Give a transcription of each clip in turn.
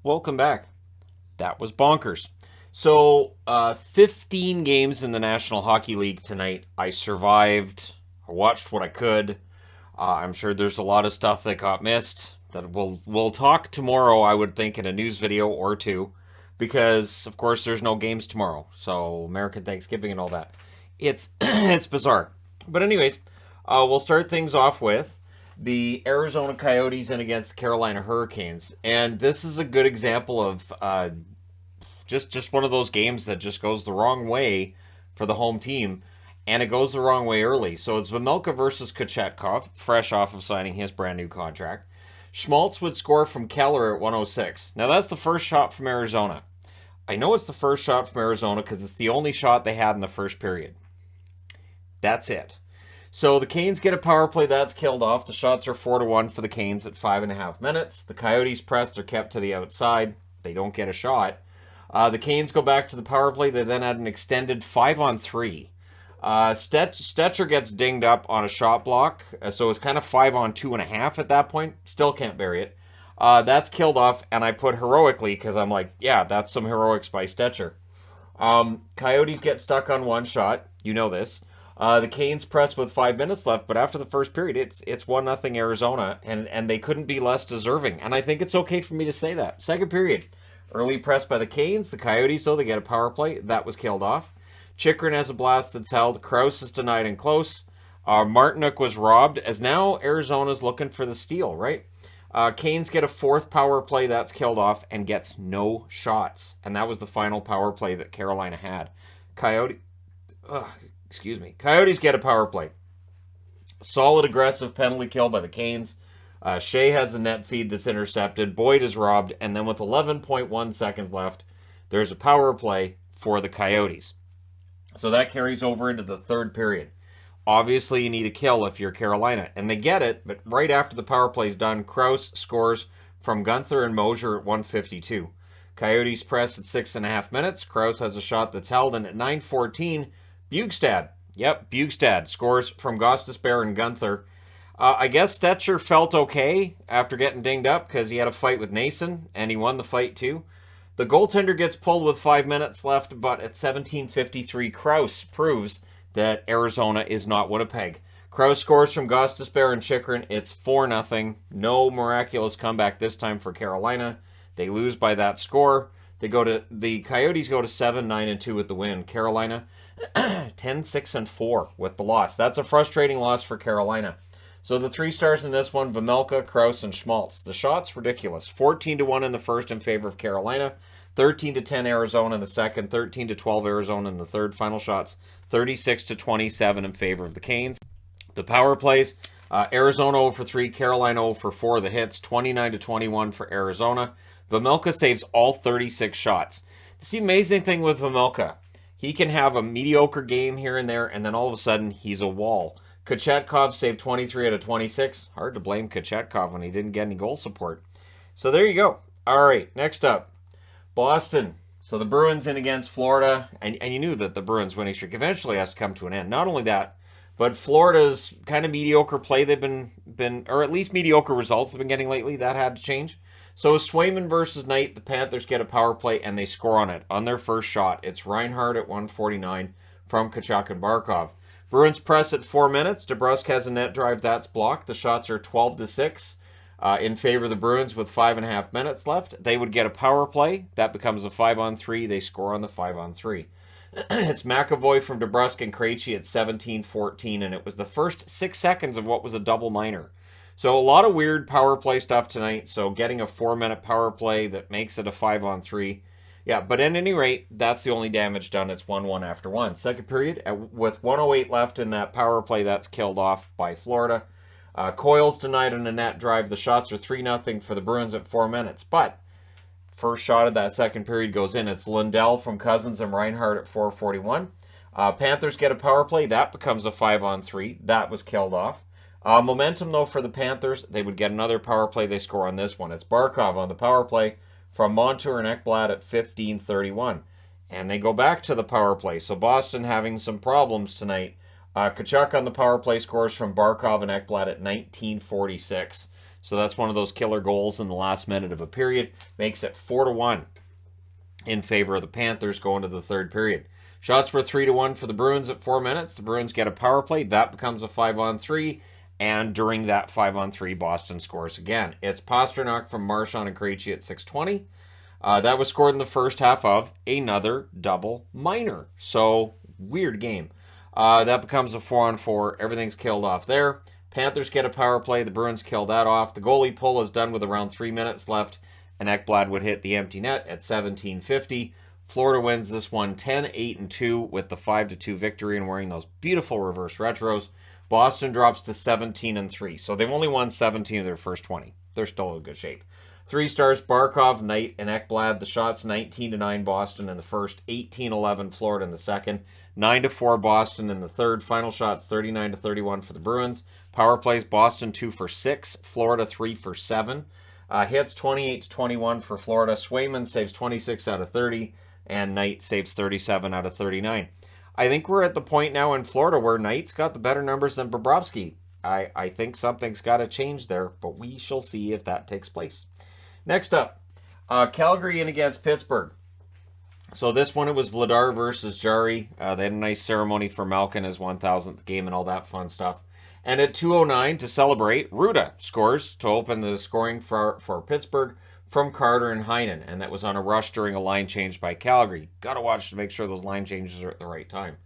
Welcome back. That was bonkers. So, 15 games in the National Hockey League tonight. I survived. I watched what I could. I'm sure there's a lot of stuff that got missed that we'll talk tomorrow, I would think, in a news video or two, because of course there's no games tomorrow. So American Thanksgiving and all that. It's it's bizarre. But anyways, we'll start things off with the Arizona Coyotes in against the Carolina Hurricanes, and this is a good example of just one of those games that just goes the wrong way for the home team, and it goes the wrong way early. So it's Vejmelka versus Kochetkov, fresh off of signing his brand new contract. Schmaltz would score from Keller at 106. Now that's the first shot from Arizona. I know it's the first shot from Arizona because it's the only shot they had in the first period. That's it. So the Canes get a power play that's killed off. The shots are 4-1 for the Canes at 5.5 minutes. The Coyotes press. They're kept to the outside. They don't get a shot. The Canes go back to the power play. They then add an extended 5-on-3. Stetcher gets dinged up on a shot block. So it's kind of 5-on-2.5 at that point. Still can't bury it. That's killed off, and I put heroically because I'm like, yeah, that's some heroics by Stetcher. Coyotes get stuck on one shot. You know this. The Canes press with 5 minutes left, but after the first period, it's 1-0 Arizona, and they couldn't be less deserving. And I think it's okay for me to say that. Second period, early press by the Canes. The Coyotes, though, they get a power play. That was killed off. Chychrun has a blast that's held. Krause is denied and close. Martinook was robbed, as now Arizona's looking for the steal, right? Canes get a fourth power play that's killed off and gets no shots. And that was the final power play that Carolina had. Coyotes get a power play. Solid aggressive penalty kill by the Canes. Shea has a net feed that's intercepted. Boyd is robbed. And then with 11.1 seconds left, there's a power play for the Coyotes. So that carries over into the third period. Obviously, you need a kill if you're Carolina. And they get it, but right after the power play is done, Krause scores from Gunther and Mosier at 1:52. Coyotes press at 6.5 minutes. Krause has a shot that's held, and at 9:14, Bjugstad scores from Gostisbehere and Gunther. I guess Stetcher felt okay after getting dinged up because he had a fight with Nason, and he won the fight too. The goaltender gets pulled with 5 minutes left, but at 17:53, Krause proves that Arizona is not Winnipeg. Krause scores from Gostisbehere and Chychrun. It's 4-0. No miraculous comeback this time for Carolina. They lose by that score. The Coyotes go to 7-9-2 with the win. Carolina 10-6-4 with the loss. That's a frustrating loss for Carolina. So the three stars in this one, Vejmelka, Krause, and Schmaltz. The shots, ridiculous. 14-1 in the first in favor of Carolina. 13-10 Arizona in the second. 13-12 Arizona in the third. Final shots, 36-27 in favor of the Canes. The power plays, Arizona 0 for 3, Carolina 0 for 4. The hits, 29-21 for Arizona. Vejmelka saves all 36 shots. It's the amazing thing with Vejmelka. He can have a mediocre game here and there, and then all of a sudden, he's a wall. Kochetkov saved 23 out of 26. Hard to blame Kochetkov when he didn't get any goal support. So there you go. All right, next up, Boston. So the Bruins in against Florida, and you knew that the Bruins winning streak eventually has to come to an end. Not only that, but Florida's kind of mediocre play they've been or at least mediocre results they've been getting lately, that had to change. So Swayman versus Knight, the Panthers get a power play, and they score on it. On their first shot, it's Reinhardt at 1:49 from Tkachuk and Barkov. Bruins press at 4 minutes. DeBrusk has a net drive that's blocked. The shots are 12-6 in favor of the Bruins with 5.5 minutes left. They would get a power play. That becomes a 5-on-3. They score on the 5-on-3. It's McAvoy from DeBrusk and Krejci at 17-14, and it was the first 6 seconds of what was a double minor. So a lot of weird power play stuff tonight. So getting a 4-minute power play that makes it a 5-on-3. Yeah, but at any rate, that's the only damage done. It's 1-1 after 1. Second period, with 1:08 left in that power play, that's killed off by Florida. Coyle's denied on a net drive. The shots are 3-0 for the Bruins at 4 minutes. But first shot of that second period goes in. It's Lundell from Cousins and Reinhardt at 4:41. Panthers get a power play. That becomes a 5-on-3. That was killed off. Momentum, though, for the Panthers. They would get another power play. They score on this one. It's Barkov on the power play from Montour and Ekblad at 15:31. And they go back to the power play. So Boston having some problems tonight. Tkachuk on the power play scores from Barkov and Ekblad at 19:46. So that's one of those killer goals in the last minute of a period. Makes it 4-1 in favor of the Panthers going to the third period. Shots were 3-1 for the Bruins at 4 minutes. The Bruins get a power play. That becomes a 5-on-3. And during that 5-on-3, Boston scores again. It's Pasternak from Marchand and Krejci at 6:20. That was scored in the first half of another double minor. So, weird game. That becomes a 4-on-4. Everything's killed off there. Panthers get a power play. The Bruins kill that off. The goalie pull is done with around 3 minutes left, and Ekblad would hit the empty net at 17:50. Florida wins this one 10-8-2 with the 5-2 victory and wearing those beautiful reverse retros. Boston drops to 17-3. So they've only won 17 of their first 20. They're still in good shape. 3 stars, Barkov, Knight, and Ekblad. The shots 19-9 Boston in the first, 18-11 Florida in the second, 9-4 Boston in the third. Final shots 39-31 for the Bruins. Power plays, Boston 2 for 6, Florida 3 for 7. Hits 28-21 for Florida. Swayman saves 26 out of 30, and Knight saves 37 out of 39. I think we're at the point now in Florida where Knight's got the better numbers than Bobrovsky. I think something's got to change there, but we shall see if that takes place. Next up, Calgary in against Pittsburgh. So this one, it was Vladar versus Jarry. They had a nice ceremony for Malkin, his 1,000th game and all that fun stuff. And at 2:09 to celebrate, Ruda scores to open the scoring for Pittsburgh from Carter and Heinen. And that was on a rush during a line change by Calgary. Got to watch to make sure those line changes are at the right time.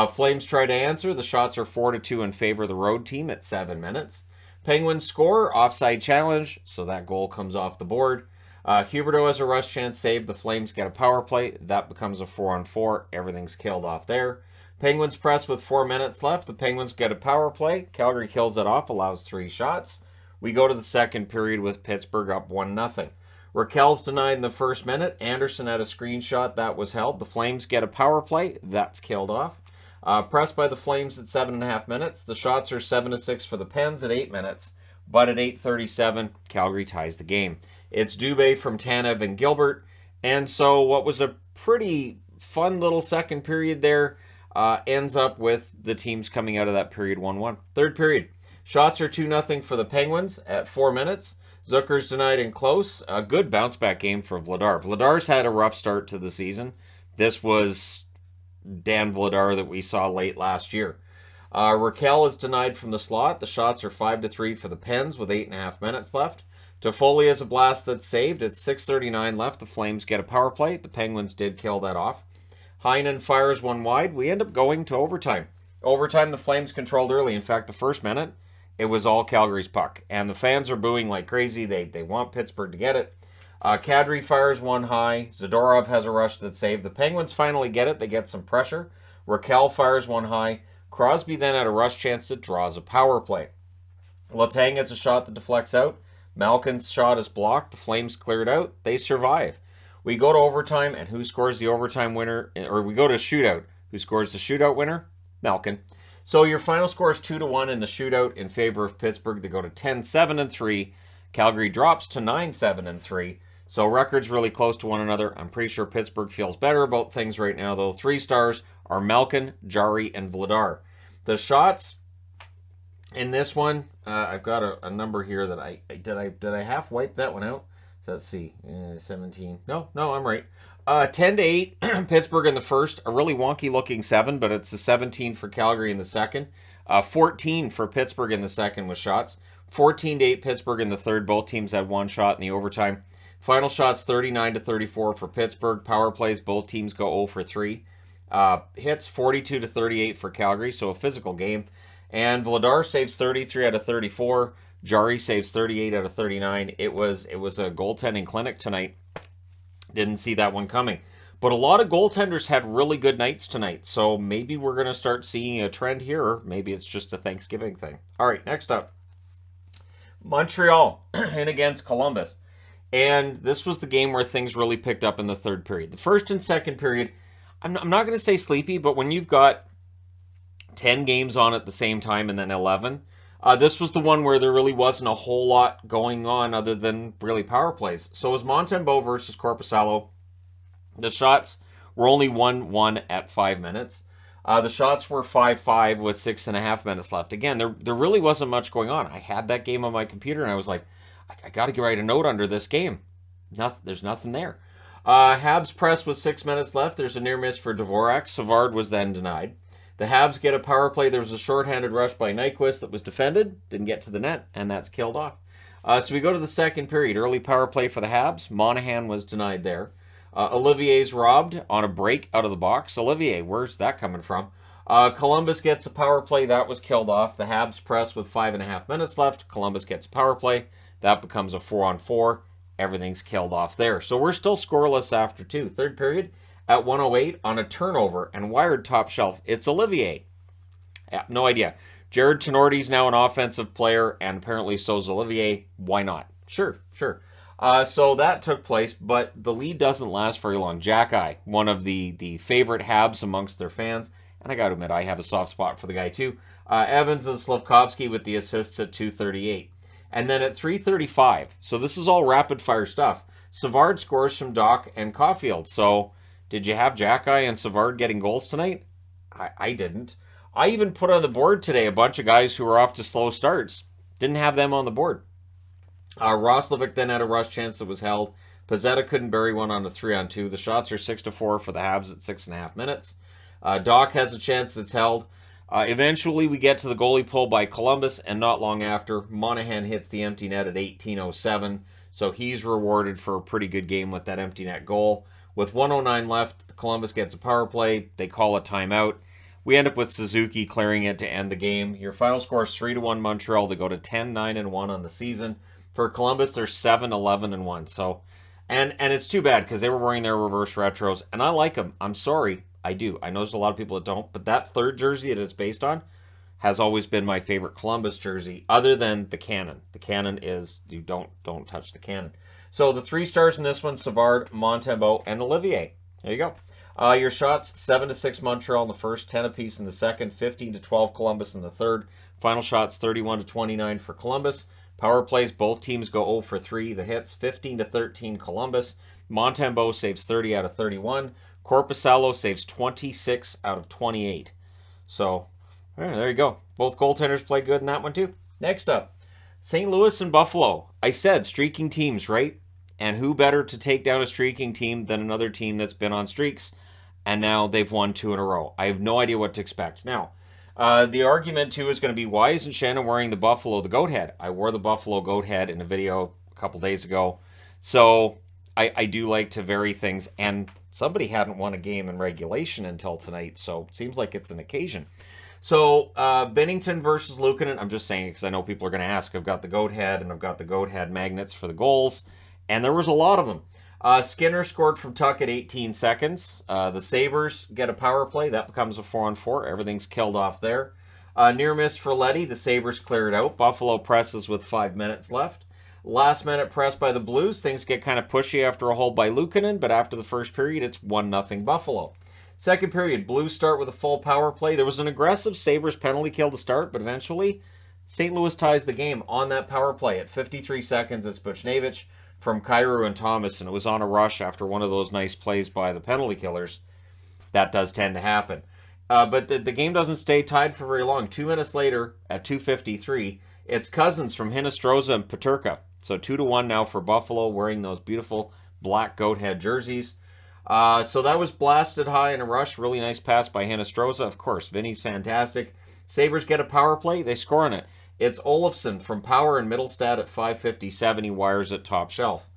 Flames try to answer. The shots are 4-2 in favor of the road team at 7 minutes. Penguins score, offside challenge, so that goal comes off the board. Huberdeau has a rush chance saved. The Flames get a power play. That becomes a 4-on-4. Everything's killed off there. Penguins press with 4 minutes left. The Penguins get a power play. Calgary kills it off, allows 3 shots. We go to the second period with Pittsburgh up 1-0. Raquel's denied in the first minute. Anderson had a screenshot. That was held. The Flames get a power play. That's killed off. Pressed by the Flames at 7.5 minutes. The shots are 7-6 for the Pens at 8 minutes. But at 8:37, Calgary ties the game. It's Dubé from Tanev and Gilbert. And so what was a pretty fun little second period there ends up with the teams coming out of that period 1-1. Third period. Shots are 2-0 for the Penguins at 4 minutes. Zucker's denied and close. A good bounce-back game for Vladar. Vladar's had a rough start to the season. This was Dan Vladar that we saw late last year. Raquel is denied from the slot. The shots are 5-3 for the Pens with 8.5 minutes left. Toffoli has a blast that's saved. It's 6:39 left. The Flames get a power play. The Penguins did kill that off. Heinen fires one wide. We end up going to overtime. Overtime, the Flames controlled early. In fact, the first minute, it was all Calgary's puck. And the fans are booing like crazy. They want Pittsburgh to get it. Kadri fires one high. Zadorov has a rush that's saved. The Penguins finally get it. They get some pressure. Raquel fires one high. Crosby then had a rush chance that draws a power play. Letang has a shot that deflects out. Malkin's shot is blocked. The Flames clear it out. They survive. We go to overtime, and who scores the overtime winner? Or we go to shootout. Who scores the shootout winner? Malkin. So your final score is 2-1 in the shootout in favor of Pittsburgh. They go to 10-7-3. Calgary drops to 9-7-3. So records really close to one another. I'm pretty sure Pittsburgh feels better about things right now, though. 3 stars are Malkin, Jarry, and Vladar. The shots in this one, I've got a number here that did I half wipe that one out? So let's see, 17. No, I'm right. 10-8, Pittsburgh in the first. A really wonky looking 7, but it's a 17 for Calgary in the second. 14 for Pittsburgh in the second with shots. 14-8 Pittsburgh in the third. Both teams had 1 shot in the overtime. Final shots 39-34 for Pittsburgh. Power plays, both teams go 0 for 3. Hits 42-38 for Calgary, so a physical game. And Vladar saves 33 out of 34. Jarry saves 38 out of 39. It was a goaltending clinic tonight. Didn't see that one coming. But a lot of goaltenders had really good nights tonight, so maybe we're going to start seeing a trend here, or maybe it's just a Thanksgiving thing. All right, next up. Montreal in against Columbus. And this was the game where things really picked up in the third period. The first and second period, I'm not going to say sleepy, but when you've got 10 games on at the same time and then 11, this was the one where there really wasn't a whole lot going on other than really power plays. So it was Montembeault versus Korpisalo. The shots were only 1-1 at 5 minutes. The shots were 5-5 with 6.5 minutes left. Again, there really wasn't much going on. I had that game on my computer, and I was like, I got to write a note under this game. There's nothing there. Habs press with 6 minutes left. There's a near miss for Dvorak. Savard was then denied. The Habs get a power play. There was a shorthanded rush by Nyquist that was defended. Didn't get to the net, and that's killed off. So we go to the second period. Early power play for the Habs. Monahan was denied there. Olivier's robbed on a break out of the box. Olivier, where's that coming from? Columbus gets a power play. That was killed off. The Habs press with 5.5 minutes left. Columbus gets a power play. That becomes a 4-on-4. Everything's killed off there. So we're still scoreless after 2. Third period at 1:08 on a turnover and wired top shelf. It's Olivier. Yeah, no idea. Jared Tenorti's now an offensive player, and apparently so is Olivier. Why not? Sure. So that took place, but the lead doesn't last very long. Jack-I, one of the favorite Habs amongst their fans, and I got to admit, I have a soft spot for the guy too. Evans and Slavkovsky with the assists at 2:38. And then at 3:35, so this is all rapid-fire stuff, Savard scores from Doc and Caulfield. So did you have Jack-I and Savard getting goals tonight? I didn't. I even put on the board today a bunch of guys who were off to slow starts. Didn't have them on the board. Roslovic then had a rush chance that was held. Pezzetta couldn't bury one on a 3-on-2. The shots are 6-4 for the Habs at 6.5 minutes. Doc has a chance that's held. Eventually, we get to the goalie pull by Columbus, and not long after, Monahan hits the empty net at 18:07. So he's rewarded for a pretty good game with that empty net goal. With 1:09 left, Columbus gets a power play. They call a timeout. We end up with Suzuki clearing it to end the game. Your final score is 3-1 Montreal. They go to 10-9-1 on the season. For Columbus, they're 7-11-1. So, and it's too bad because they were wearing their reverse retros, and I like them. I'm sorry, I do. I know there's a lot of people that don't, but that third jersey that it's based on has always been my favorite Columbus jersey, other than the Cannon. The Cannon is, you don't touch the Cannon. So the 3 stars in this one: Savard, Montembeault, and Olivier. There you go. Your shots: 7-6 Montreal in the first, 10 apiece in the second, 15-12 Columbus in the third. Final shots: 31-29 for Columbus. Power plays, both teams go 0 for 3. The hits: 15-13 Columbus. Montembeault saves 30 out of 31. Korpisalo saves 26 out of 28. So, there you go. Both goaltenders played good in that one too. Next up, St. Louis and Buffalo. I said streaking teams, right? And who better to take down a streaking team than another team that's been on streaks, and now they've won 2 in a row. I have no idea what to expect. Now, the argument too is going to be, why isn't Shannon wearing the Buffalo, the goat head? I wore the Buffalo goat head in a video a couple days ago. So I do like to vary things, and somebody hadn't won a game in regulation until tonight, so it seems like it's an occasion. So Bennington versus Luukkonen, I'm just saying because I know people are going to ask. I've got the goat head, and I've got the goat head magnets for the goals, and there was a lot of them. Skinner scored from Tuck at 18 seconds. The Sabres get a power play. That becomes a 4-on-4. Everything's killed off there. Near miss for Leddy. The Sabres clear it out. Buffalo presses with 5 minutes left. Last minute press by the Blues. Things get kind of pushy after a hold by Luukkonen, but after the first period, it's 1-0 Buffalo. Second period, Blues start with a full power play. There was an aggressive Sabres penalty kill to start, but eventually St. Louis ties the game on that power play. At 53 seconds, it's Buchnevich from Kyrou and Thomas, and it was on a rush after one of those nice plays by the penalty killers. That does tend to happen. But the game doesn't stay tied for very long. 2 minutes later, at 2:53, it's Cousins from Hinostroza and Peterka. So 2-1 now for Buffalo, wearing those beautiful black goat head jerseys. So that was blasted high in a rush. Really nice pass by Hinostroza. Of course, Vinny's fantastic. Sabres get a power play. They score on it. It's Olofsson from Power and Middlestad at 5:57. He wires it top shelf.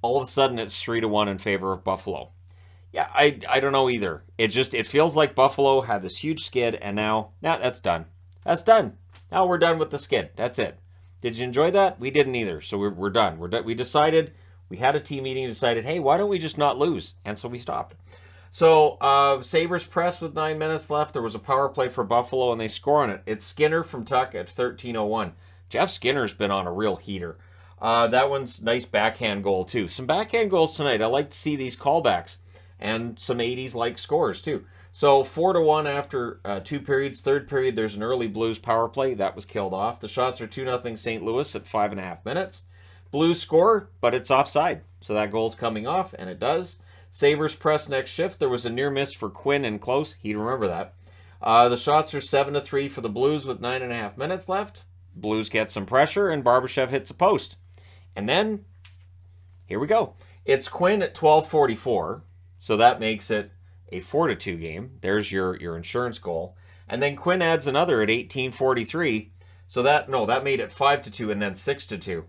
All of a sudden, it's 3-1 in favor of Buffalo. Yeah, I don't know either. It feels like Buffalo had this huge skid, and now that's done. That's done. Now we're done with the skid. That's it. Did you enjoy that? We didn't either. So we're done. We decided, we had a team meeting and decided, hey, why don't we just not lose? And so we stopped. So Sabres press with 9 minutes left. There was a power play for Buffalo, and they score on it. It's Skinner from Tuck at 13:01. Jeff Skinner's been on a real heater. That one's nice backhand goal, too. Some backhand goals tonight. I like to see these callbacks. And some 80s-like scores, too. So 4-1 after 2 periods. Third period, there's an early Blues power play. That was killed off. The shots are 2-0 St. Louis at 5.5 minutes. Blues score, but it's offside. So that goal's coming off, and it does. Sabres press next shift. There was a near miss for Quinn and Close. He'd remember that. The shots are 7-3 for the Blues with 9.5 minutes left. Blues get some pressure, and Barbashev hits a post. And then, here we go. It's Quinn at 12:44, so that makes it a 4-2 game. There's your insurance goal. And then Quinn adds another at 18:43, so that made it 5-2 and then 6-2.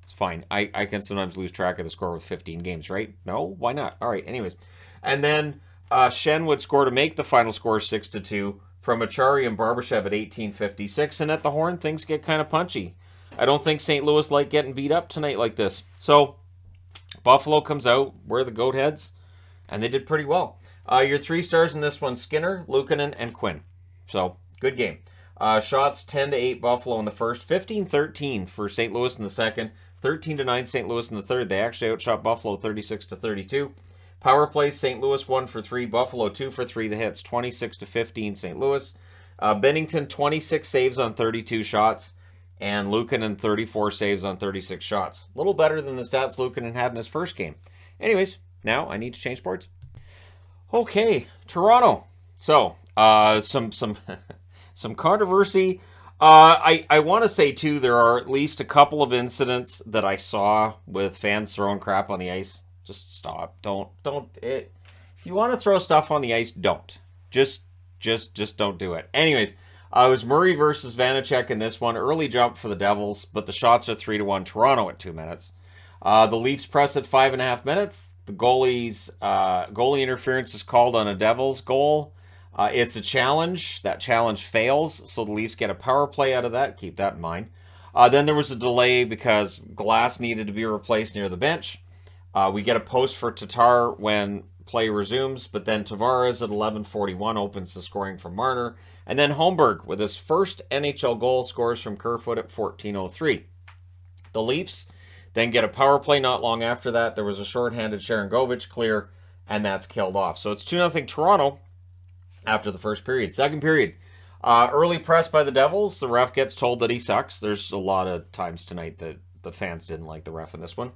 It's fine. I can sometimes lose track of the score with 15 games, right? No? Why not? All right, anyways. And then Shen would score to make the final score 6-2 from Achari and Barbashev at 18:56, and at the horn, things get kind of punchy. I don't think St. Louis liked getting beat up tonight like this. So, Buffalo comes out, we're the goat heads, and they did pretty well. Your 3 stars in this one, Skinner, Luukkonen, and Quinn. So, good game. Shots 10-8 Buffalo in the first, 15-13 for St. Louis in the second, 13-9 St. Louis in the third. They actually outshot Buffalo 36-32. Power plays, St. Louis 1 for 3, Buffalo 2 for 3. The hits 26-15 St. Louis. Bennington 26 saves on 32 shots, and Luukkonen 34 saves on 36 shots. A little better than the stats Luukkonen had in his first game. Anyways, now I need to change sports. Okay, Toronto. So, some some controversy. I want to say too, there are at least a couple of incidents that I saw with fans throwing crap on the ice. Just stop. Don't. If you want to throw stuff on the ice, don't. Just don't do it. Anyways, it was Murray versus Vanacek in this one. Early jump for the Devils, but the shots are 3-1 Toronto at 2 minutes. The Leafs press at 5.5 minutes. The goalie interference is called on a Devils goal. It's a challenge. That challenge fails, so the Leafs get a power play out of that. Keep that in mind. Then there was a delay because glass needed to be replaced near the bench. We get a post for Tatar when play resumes, but then Tavares at 11:41 opens the scoring from Marner. And then Holmberg, with his first NHL goal, scores from Kerfoot at 14:03. The Leafs then get a power play not long after that. There was a shorthanded Sharangovich clear, and that's killed off. So it's 2-0 Toronto after the first period. Second period, early press by the Devils. The ref gets told that he sucks. There's a lot of times tonight that the fans didn't like the ref in this one.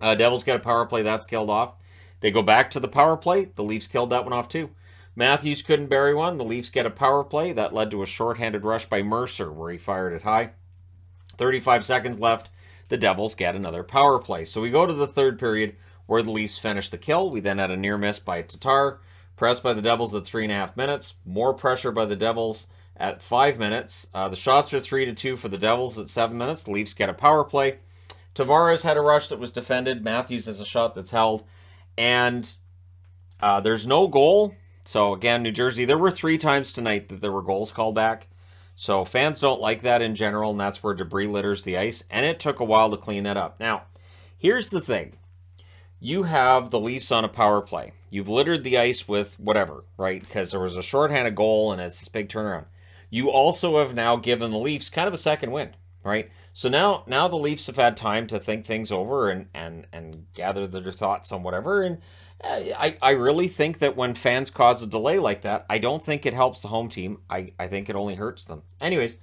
Devils get a power play. That's killed off. They go back to the power play. The Leafs killed that one off too. Matthews couldn't bury one. The Leafs get a power play. That led to a shorthanded rush by Mercer where he fired it high. 35 seconds left. The Devils get another power play. So we go to the third period where the Leafs finish the kill. We then had a near miss by Tatar. Press by the Devils at 3.5 minutes. More pressure by the Devils at 5 minutes. The shots are 3-2 for the Devils at 7 minutes. The Leafs get a power play. Tavares had a rush that was defended. Matthews has a shot that's held. And there's no goal. So, again, New Jersey, there were 3 times tonight that there were goals called back. So, fans don't like that in general, and that's where debris litters the ice. And it took a while to clean that up. Now, here's the thing. You have the Leafs on a power play. You've littered the ice with whatever, right? Because there was a shorthanded goal, and it's this big turnaround. You also have now given the Leafs kind of a second wind, right? So now the Leafs have had time to think things over and gather their thoughts on whatever. And I really think that when fans cause a delay like that, I don't think it helps the home team. I think it only hurts them. Anyways,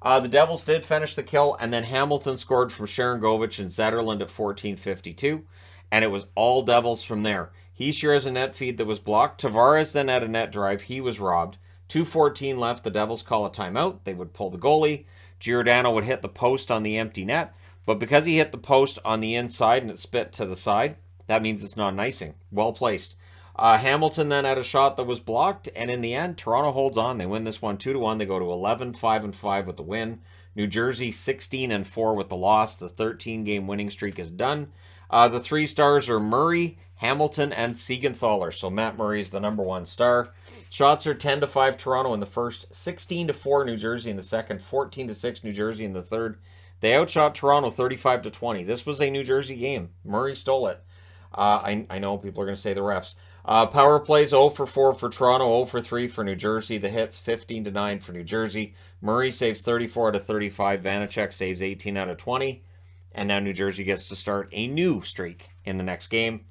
the Devils did finish the kill, and then Hamilton scored from Sharangovich and Zetterlund at 14:52, and it was all Devils from there. He shares a net feed that was blocked. Tavares then had a net drive. He was robbed. 2:14 left. The Devils call a timeout. They would pull the goalie. Giordano would hit the post on the empty net, but because he hit the post on the inside and it spit to the side, that means it's not an icing. Well placed. Hamilton then had a shot that was blocked, and in the end, Toronto holds on. They win this one 2-1. They go to 11-5-5 with the win. New Jersey 16-4 with the loss. The 13-game winning streak is done. The 3 stars are Murray, Hamilton, and Siegenthaler. So Matt Murray is the number 1 star. Shots are 10-5 Toronto in the first, 16-4 New Jersey in the second, 14-6 New Jersey in the third. They outshot Toronto 35-20. This was a New Jersey game. Murray stole it. I know people are going to say the refs. Power plays 0-4 for Toronto, 0-3 for New Jersey. The hits 15-9 for New Jersey. Murray saves 34 out of 35. Vanacek saves 18 out of 20. And now New Jersey gets to start a new streak in the next game,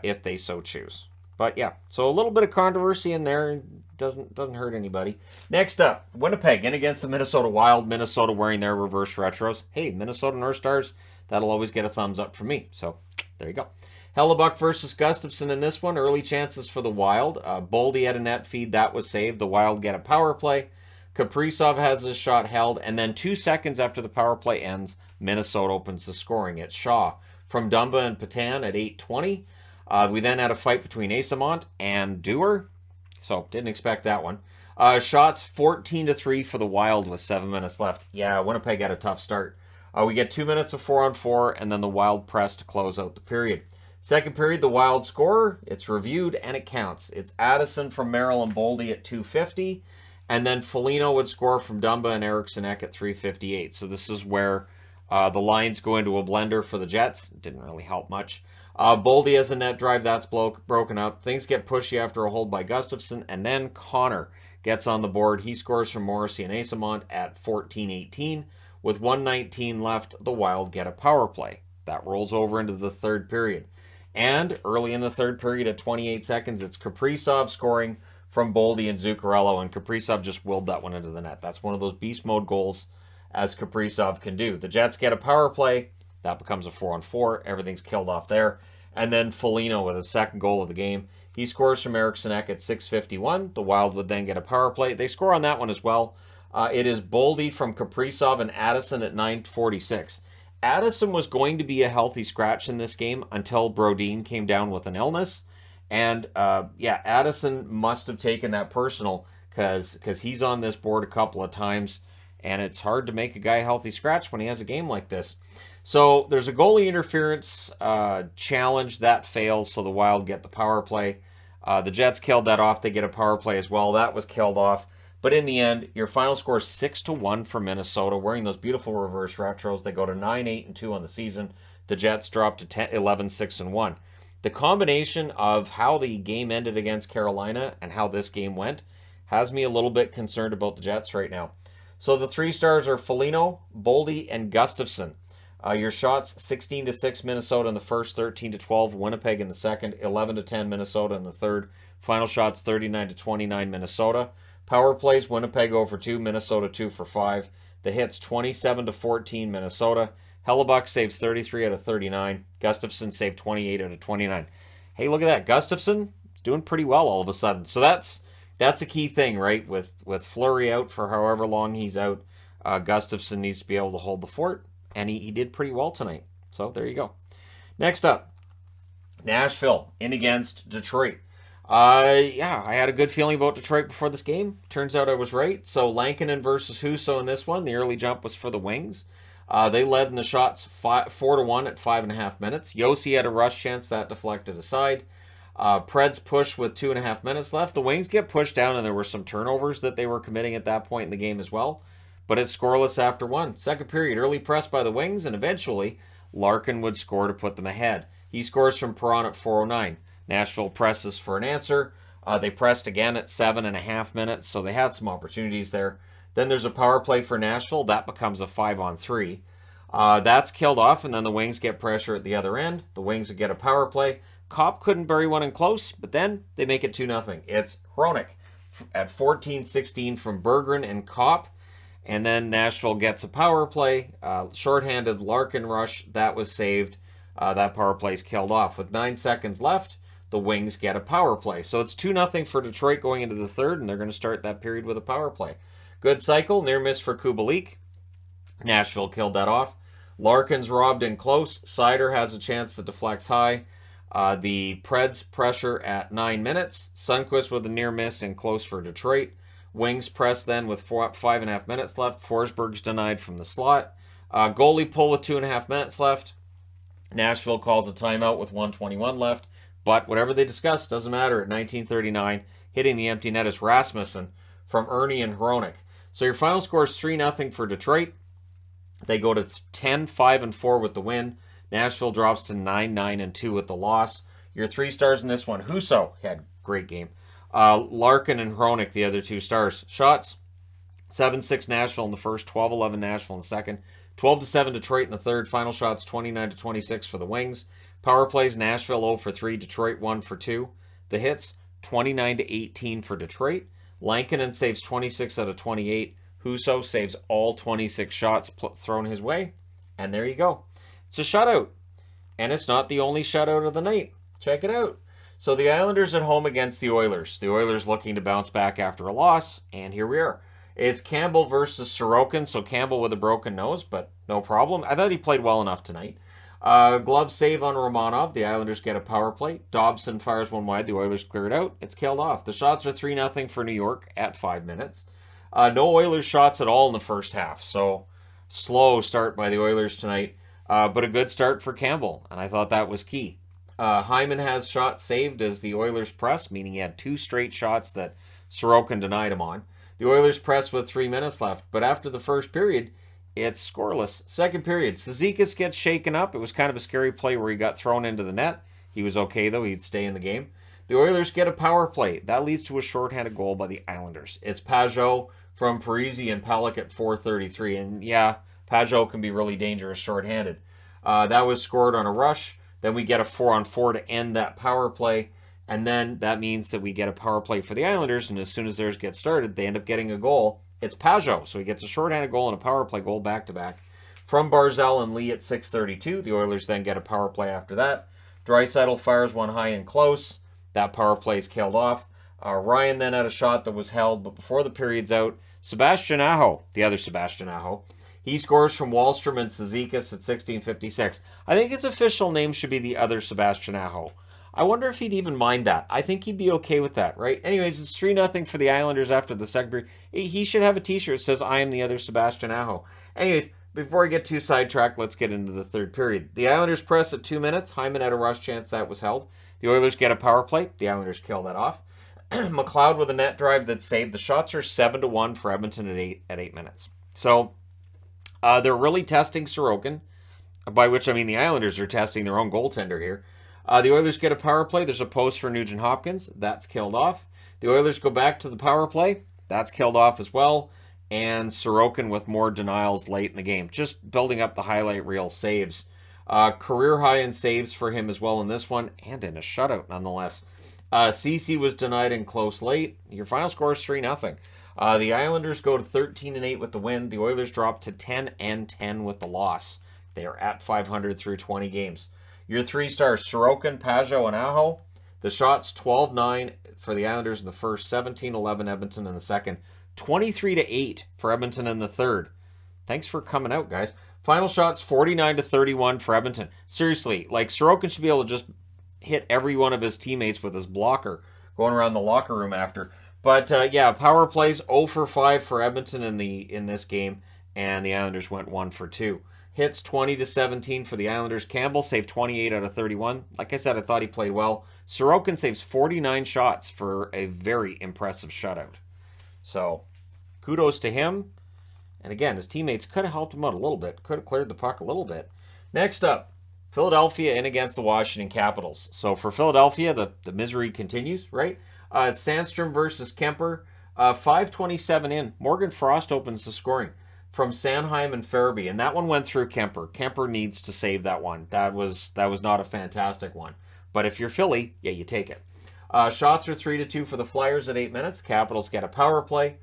if they so choose. But yeah, so a little bit of controversy in there. Doesn't hurt anybody. Next up, Winnipeg in against the Minnesota Wild. Minnesota wearing their reverse retros. Hey, Minnesota North Stars, that'll always get a thumbs up from me. So there you go. Hellebuck versus Gustafson in this one. Early chances for the Wild. Boldy had a net feed. That was saved. The Wild get a power play. Kaprizov has his shot held. And then 2 seconds after the power play ends, Minnesota opens the scoring. It's Shaw from Dumba and Patan at 8:20. We then had a fight between Asamont and Dewar. So, didn't expect that one. Shots 14-3 for the Wild with 7 minutes left. Yeah, Winnipeg had a tough start. We get 2 minutes of 4-on-4, and then the Wild press to close out the period. Second period, the Wild scorer. It's reviewed, and it counts. It's Addison from Merrill and Boldy at 2:50, and then Foligno would score from Dumba and Eriksson Ek at 3:58. So this is where the lines go into a blender for the Jets. Didn't really help much. Boldy has a net drive. That's broken up. Things get pushy after a hold by Gustafson, and then Connor gets on the board. He scores from Morrissey and Asamont at 14:18. With 1:19 left, the Wild get a power play. That rolls over into the third period. And early in the third period at 28 seconds, it's Kaprizov scoring from Boldy and Zuccarello, and Kaprizov just willed that one into the net. That's one of those beast mode goals as Kaprizov can do. The Jets get a power play. That becomes a 4-on-4. Everything's killed off there. And then Foligno with his second goal of the game. He scores from Eriksson Ek at 6:51. The Wild would then get a power play. They score on that one as well. It is Boldy from Kaprizov and Addison at 9:46. Addison was going to be a healthy scratch in this game until Brodin came down with an illness. And, yeah, Addison must have taken that personal because he's on this board a couple of times, and it's hard to make a guy a healthy scratch when he has a game like this. So there's a goalie interference challenge that fails, so the Wild get the power play. The Jets killed that off. They get a power play as well. That was killed off. But in the end, your final score is 6-1 for Minnesota. Wearing those beautiful reverse retros, they go to 9-8-2 on the season. The Jets drop to 11-6-1. The combination of how the game ended against Carolina and how this game went has me a little bit concerned about the Jets right now. So the 3 stars are Foligno, Boldy, and Gustafson. Your shots, 16-6 Minnesota in the first, 13-12 Winnipeg in the second, 11-10 Minnesota in the third. Final shots, 39-29 Minnesota. Power plays, Winnipeg 0-2, Minnesota 2-5. The hits, 27-14 Minnesota. Hellebuck saves 33 out of 39. Gustafson saved 28 out of 29. Hey, look at that. Gustafson is doing pretty well all of a sudden. So that's a key thing, right? With Fleury out for however long he's out, Gustafson needs to be able to hold the fort. And he did pretty well tonight. So there you go. Next up, Nashville in against Detroit. Yeah, I had a good feeling about Detroit before this game. Turns out I was right. So Lankinen versus Husso in this one. The early jump was for the Wings. They led in the shots 4-1 at 5.5 minutes. Yossi had a rush chance that deflected aside. Preds push with 2.5 minutes left. The Wings get pushed down, and there were some turnovers that they were committing at that point in the game as well. But it's scoreless after one. Second period, early press by the Wings, and eventually Larkin would score to put them ahead. He scores from Perron at 4:09. Nashville presses for an answer. They pressed again at 7.5 minutes, so they had some opportunities there. Then there's a power play for Nashville. That becomes a 5-on-3. That's killed off, and then the Wings get pressure at the other end. The Wings would get a power play. Kopp couldn't bury one in close, but then they make it 2-0. It's Hronek at 14:16 from Berggren and Kopp. And then Nashville gets a power play. Shorthanded Larkin rush. That was saved. That power play is killed off. With 9 seconds left, the Wings get a power play. So it's 2-0 for Detroit going into the third, and they're going to start that period with a power play. Good cycle. Near miss for Kubalik. Nashville killed that off. Larkin's robbed in close. Sider has a chance to deflect high. The Preds pressure at 9 minutes. Sundqvist with a near miss in close for Detroit. Wings press then with 5.5 minutes left. Forsberg's denied from the slot. Goalie pull with 2.5 minutes left. Nashville calls a timeout with 1:21 left. But whatever they discuss doesn't matter. At 19:39, hitting the empty net is Rasmussen from Ernie and Hronek. So your final score is 3-0 for Detroit. They go to 10-5-4 with the win. Nashville drops to 9-9-2 with the loss. Your 3 stars in this one. Husso had a great game. Larkin and Hronek, the other 2 stars. Shots, 7-6 Nashville in the first, 12-11 Nashville in the second, 12-7 Detroit in the third. Final shots, 29-26 for the Wings. Power plays, Nashville 0-3, Detroit 1-2. The hits, 29-18 for Detroit. Lankinen saves 26 out of 28. Husso saves all 26 shots thrown his way. And there you go. It's a shutout. And it's not the only shutout of the night. Check it out. So the Islanders at home against the Oilers. The Oilers looking to bounce back after a loss, and here we are. It's Campbell versus Sorokin, so Campbell with a broken nose, but no problem. I thought he played well enough tonight. Glove save on Romanov. The Islanders get a power play. Dobson fires one wide. The Oilers clear it out. It's killed off. The shots are 3-0 for New York at 5 minutes. No Oilers shots at all in the first half, so slow start by the Oilers tonight, but a good start for Campbell, and I thought that was key. Hyman has shots saved as the Oilers press, meaning he had 2 straight shots that Sorokin denied him on. The Oilers press with 3 minutes left, but after the first period, it's scoreless. Second period, Cizikas gets shaken up. It was kind of a scary play where he got thrown into the net. He was okay, though. He'd stay in the game. The Oilers get a power play. That leads to a shorthanded goal by the Islanders. It's Pajot from Parisi and Pelech at 4:33. And yeah, Pajot can be really dangerous shorthanded. That was scored on a rush. Then we get a 4-on-4 to end that power play. And then that means that we get a power play for the Islanders. And as soon as theirs gets started, they end up getting a goal. It's Pajot. So he gets a shorthanded goal and a power play goal back-to-back. From Barzal and Lee at 6:32. The Oilers then get a power play after that. Draisaitl fires one high and close. That power play is killed off. Ryan then had a shot that was held. But before the period's out, Sebastian Aho, the other Sebastian Aho, he scores from Wahlstrom and Cizikas at 16:56. I think his official name should be the other Sebastian Aho. I wonder if he'd even mind that. I think he'd be okay with that, right? Anyways, it's 3-0 for the Islanders after the second period. He should have a t-shirt that says, I am the other Sebastian Aho. Anyways, before I get too sidetracked, let's get into the third period. The Islanders press at 2 minutes. Hyman had a rush chance that was held. The Oilers get a power play. The Islanders kill that off. McLeod with a net drive that saved. The shots are 7-1 for Edmonton at 8 minutes. So they're really testing Sorokin, by which I mean the Islanders are testing their own goaltender here. The Oilers get a power play. There's a post for Nugent Hopkins. That's killed off. The Oilers go back to the power play. That's killed off as well. And Sorokin with more denials late in the game. Just building up the highlight reel saves. Career high in saves for him as well in this one. And in a shutout nonetheless. Ceci was denied in close late. Your final score is 3-0. The Islanders go to 13-8 with the win. The Oilers drop to 10-10 with the loss. They are at 500 through 20 games. Your 3 stars, Sorokin, Pajot, and Aho. The shots, 12-9 for the Islanders in the first, 17-11 Edmonton in the second, 23-8 for Edmonton in the third. Thanks for coming out, guys. Final shots, 49-31 for Edmonton. Seriously, like Sorokin should be able to just hit every one of his teammates with his blocker going around the locker room after. But yeah, power plays 0 for 5 for Edmonton in this game, and the Islanders went 1 for 2. Hits 20-17 for the Islanders. Campbell saved 28 out of 31. Like I said, I thought he played well. Sorokin saves 49 shots for a very impressive shutout. So, kudos to him. And again, his teammates could have helped him out a little bit. Could have cleared the puck a little bit. Next up, Philadelphia in against the Washington Capitals. So for Philadelphia, the misery continues, right? It's Sandstrom versus Kemper. 5:27 in. Morgan Frost opens the scoring from Sanheim and Farabee, and that one went through Kemper. Kemper needs to save that one. That was not a fantastic one. But if you're Philly, yeah, you take it. Shots are 3-2 for the Flyers at 8 minutes. Capitals get a power play.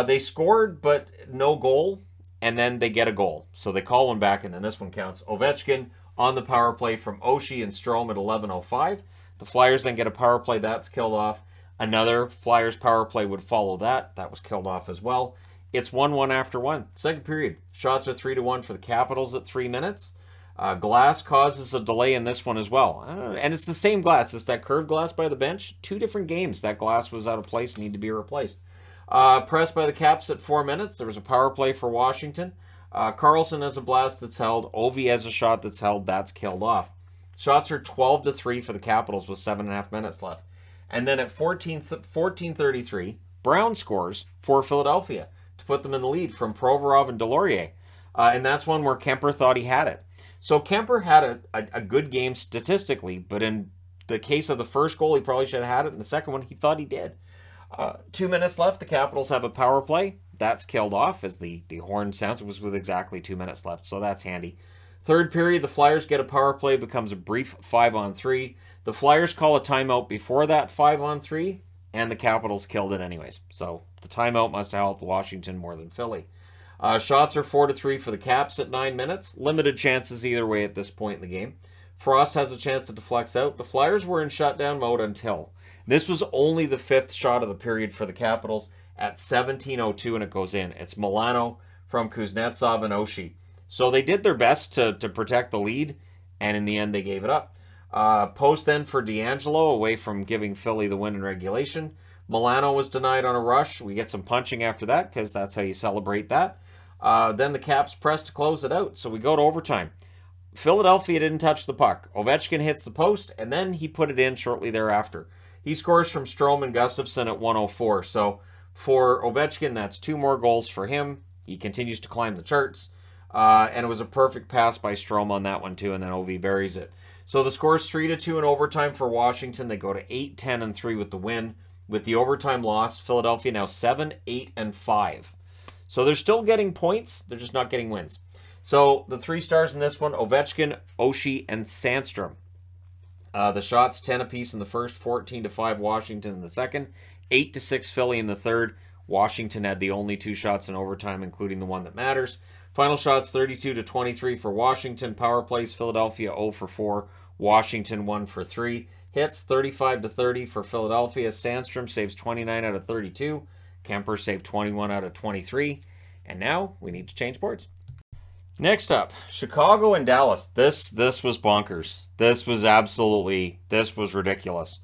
They scored, but no goal, and then they get a goal. So they call one back, and then this one counts. Ovechkin on the power play from Oshie and Strome at 11:05. The Flyers then get a power play. That's killed off. Another Flyers power play would follow that. That was killed off as well. It's 1-1 after 1. Second period. Shots are 3-1 for the Capitals at 3 minutes. Glass causes a delay in this one as well. And it's the same glass. It's that curved glass by the bench. 2 different games. That glass was out of place and need to be replaced. Pressed by the Caps at 4 minutes. There was a power play for Washington. Carlson has a blast that's held. Ovi has a shot that's held. That's killed off. Shots are 12-3 for the Capitals with 7.5 minutes left. And then at 14:33, Brown scores for Philadelphia to put them in the lead from Provorov and Delorier. And that's one where Kemper thought he had it. So Kemper had a good game statistically, but in the case of the first goal, he probably should have had it. In the second one, he thought he did. 2 minutes left. The Capitals have a power play. That's killed off as the horn sounds. It was with exactly 2 minutes left, so that's handy. Third period, the Flyers get a power play. Becomes a brief 5-on-3. The Flyers call a timeout before that 5-on-3, and the Capitals killed it anyways. So the timeout must have helped Washington more than Philly. Shots are 4-3 for the Caps at 9 minutes. Limited chances either way at this point in the game. Frost has a chance to deflect out. The Flyers were in shutdown mode until. This was only the 5th shot of the period for the Capitals at 17:02, and it goes in. It's Milano from Kuznetsov and Oshie. So they did their best to protect the lead, and in the end they gave it up. Post then for D'Angelo, away from giving Philly the win in regulation. Milano was denied on a rush. We get some punching after that, because that's how you celebrate that. Then the Caps press to close it out, so we go to overtime. Philadelphia didn't touch the puck. Ovechkin hits the post, and then he put it in shortly thereafter. He scores from Strome and Gustafsson at 1:04. So for Ovechkin, that's 2 more goals for him. He continues to climb the charts. And it was a perfect pass by Strome on that one, too, and then OV buries it. So the score is 3-2 in overtime for Washington. They go to 8-10-3 with the win. With the overtime loss, Philadelphia now 7-8-5. So they're still getting points. They're just not getting wins. So the 3 stars in this one, Ovechkin, Oshie, and Sandstrom. The shots 10 apiece in the first, 14-5 Washington in the second, 8-6 Philly in the third. Washington had the only 2 shots in overtime, including the one that matters. Final shots 32-23 for Washington. Power plays Philadelphia 0 for 4. Washington 1 for 3. Hits 35-30 for Philadelphia. Sandstrom saves 29 out of 32. Kemper saved 21 out of 23. And now we need to change boards. Next up, Chicago and Dallas. This was bonkers. This was ridiculous.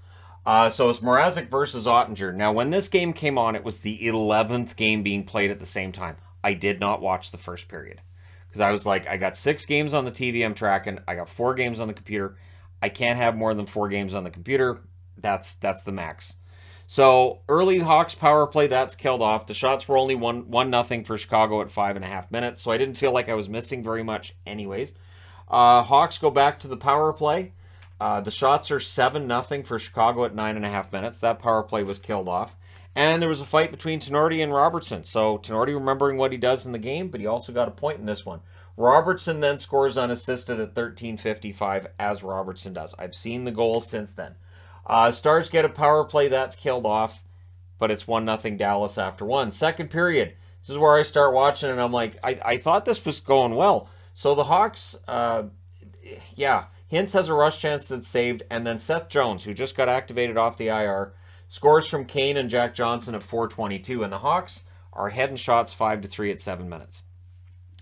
So it's Mrazek versus Ottinger. Now, when this game came on, it was the 11th game being played at the same time. I did not watch the first period because I was like, I got 6 games on the TV I'm tracking. I got 4 games on the computer. I can't have more than 4 games on the computer. That's the max. So early Hawks power play, that's killed off. The shots were only 1-0 for Chicago at 5.5 minutes, so I didn't feel like I was missing very much anyways. Hawks go back to the power play. The shots are 7-0 for Chicago at 9.5 minutes. That power play was killed off. And there was a fight between Tenorti and Robertson. So Tenorti remembering what he does in the game, but he also got a point in this one. Robertson then scores unassisted at 13:55, as Robertson does. I've seen the goal since then. Stars get a power play, that's killed off, but it's 1-0 Dallas after 1. Second period, this is where I start watching, and I'm like, I thought this was going well. So the Hawks, Hintz has a rush chance that's saved, and then Seth Jones, who just got activated off the IR, scores from Kane and Jack Johnson at 4:22, and the Hawks are heading shots 5-3 at 7 minutes.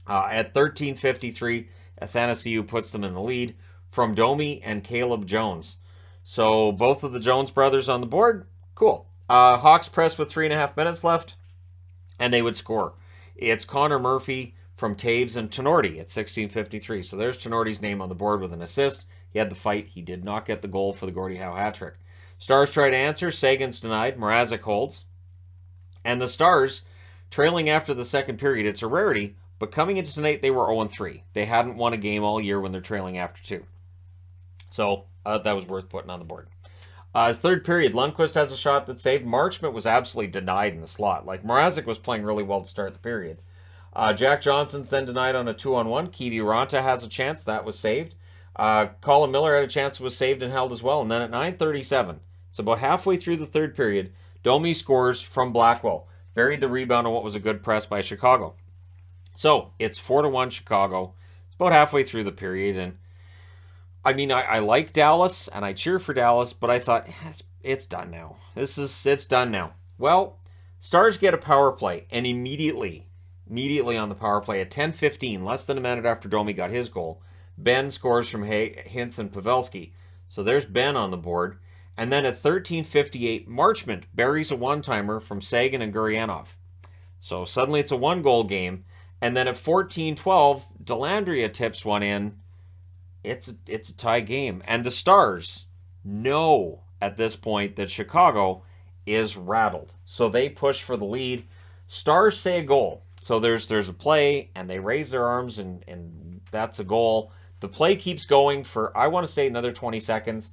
At 13:53, Athanasiou puts them in the lead from Domi and Caleb Jones. So both of the Jones brothers on the board, cool. Hawks press with 3.5 minutes left, and they would score. It's Connor Murphy from Taves and Tenorti at 16:53. So there's Tenorti's name on the board with an assist. He had the fight. He did not get the goal for the Gordie Howe hat trick. Stars try to answer. Sagan's denied. Mrazek holds. And the Stars, trailing after the second period, it's a rarity, but coming into tonight, they were 0-3. They hadn't won a game all year when they're trailing after 2. So that was worth putting on the board. Third period, Lundqvist has a shot that's saved. Marchment was absolutely denied in the slot. Like, Mrazek was playing really well to start the period. Jack Johnson's then denied on a 2-on-1. Kivi Ranta has a chance. That was saved. Colin Miller had a chance that was saved and held as well. And then at 9:37, so about halfway through the third period, Domi scores from Blackwell. Buried the rebound on what was a good press by Chicago. So it's 4-1 Chicago. It's about halfway through the period, and I mean, I like Dallas, and I cheer for Dallas, but I thought, it's done now. It's done now. Well, Stars get a power play, and immediately on the power play at 10:15, less than a minute after Domi got his goal, Ben scores from Hintz and Pavelski. So there's Ben on the board. And then at 13:58, Marchment buries a one-timer from Sagan and Gurianov. So suddenly it's a one-goal game. And then at 14:12, Dellandrea tips one in. It's a tie game. And the Stars know at this point that Chicago is rattled. So they push for the lead. Stars say a goal. So there's a play, and they raise their arms, and that's a goal. The play keeps going for, I want to say, another 20 seconds,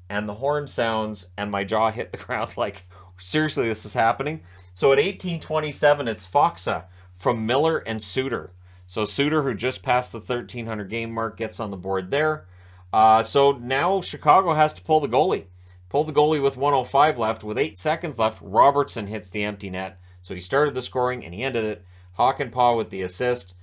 and the horn sounds, and my jaw hit the ground like, seriously, this is happening? So at 18:27, it's Foxa from Miller and Suter. So Suter, who just passed the 1,300 game mark, gets on the board there. So now Chicago has to pull the goalie. Pull the goalie with 1:05 left. With 8 seconds left, Robertson hits the empty net. So he started the scoring, and he ended it. Hakanpää with the assist.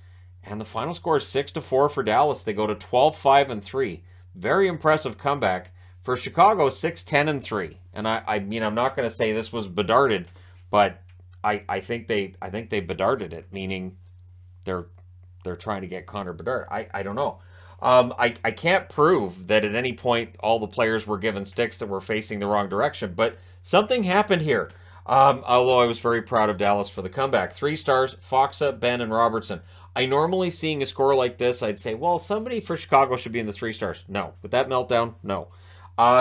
And the final score is 6-4 for Dallas. They go to 12-5-3. Very impressive comeback. For Chicago, 6-10-3. And I mean, I'm not going to say this was bedarded, but I think they bedarded it, meaning they're trying to get Connor Bedard. I don't know. I can't prove that at any point all the players were given sticks that were facing the wrong direction, but something happened here. Although I was very proud of Dallas for the comeback. 3 stars, Foxa, Ben, and Robertson. I normally, seeing a score like this, I'd say, well, somebody for Chicago should be in the 3 stars. No. With that meltdown, no.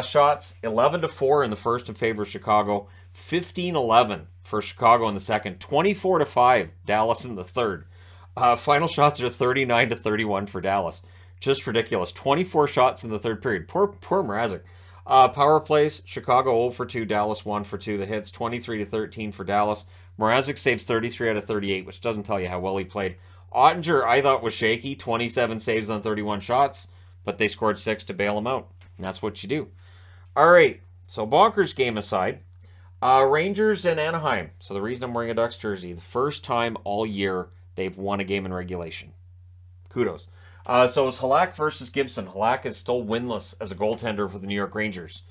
Shots, 11-4 in the first in favor of Chicago. 15-11 for Chicago in the second. 24-5 Dallas in the third. Final shots are 39-31 for Dallas. Just ridiculous. 24 shots in the third period. Poor Mrazek. Power plays, Chicago 0 for 2, Dallas 1 for 2. The hits, 23-13 for Dallas. Mrazek saves 33 out of 38, which doesn't tell you how well he played. Ottinger, I thought, was shaky. 27 saves on 31 shots, but they scored 6 to bail him out. And that's what you do. All right, so bonkers game aside, Rangers and Anaheim. So the reason I'm wearing a Ducks jersey, the first time all year they've won a game in regulation. Kudos. So it's Halak versus Gibson. Halak is still winless as a goaltender for the New York Rangers.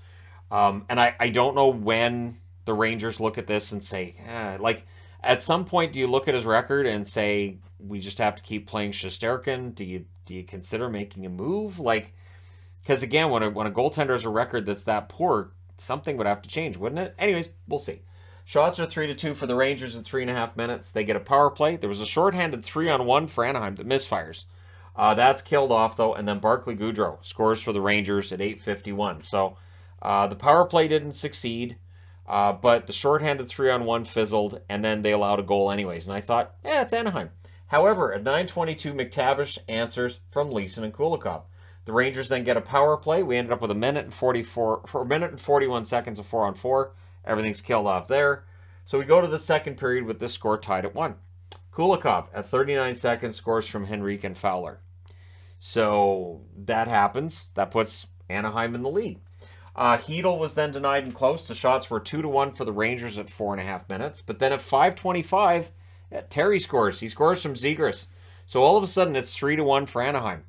And I don't know when the Rangers look at this and say, like, at some point, do you look at his record and say, we just have to keep playing Shesterkin? Do you consider making a move? Like, because again, when a goaltender has a record that's that poor, something would have to change, wouldn't it? Anyways, we'll see. Shots are 3-2 for the Rangers in 3.5 minutes. They get a power play. There was a shorthanded 3-on-1 for Anaheim that misfires. That's killed off, though, and then Barclay Goodrow scores for the Rangers at 8:51. So the power play didn't succeed, but the shorthanded 3-on-1 fizzled, and then they allowed a goal anyways. And I thought, it's Anaheim. However, at 9:22, McTavish answers from Leeson and Kulikov. The Rangers then get a power play. We ended up with a minute and 41 seconds of 4-on-4. Everything's killed off there. So we go to the second period with this score tied at 1. Kulikov, at 39 seconds, scores from Henrique and Fowler. So that happens. That puts Anaheim in the lead. Hedel was then denied and close. The shots were 2-1 for the Rangers at 4.5 minutes. But then at 5:25, Terry scores. He scores from Zegras. So all of a sudden, it's 3-1 for Anaheim.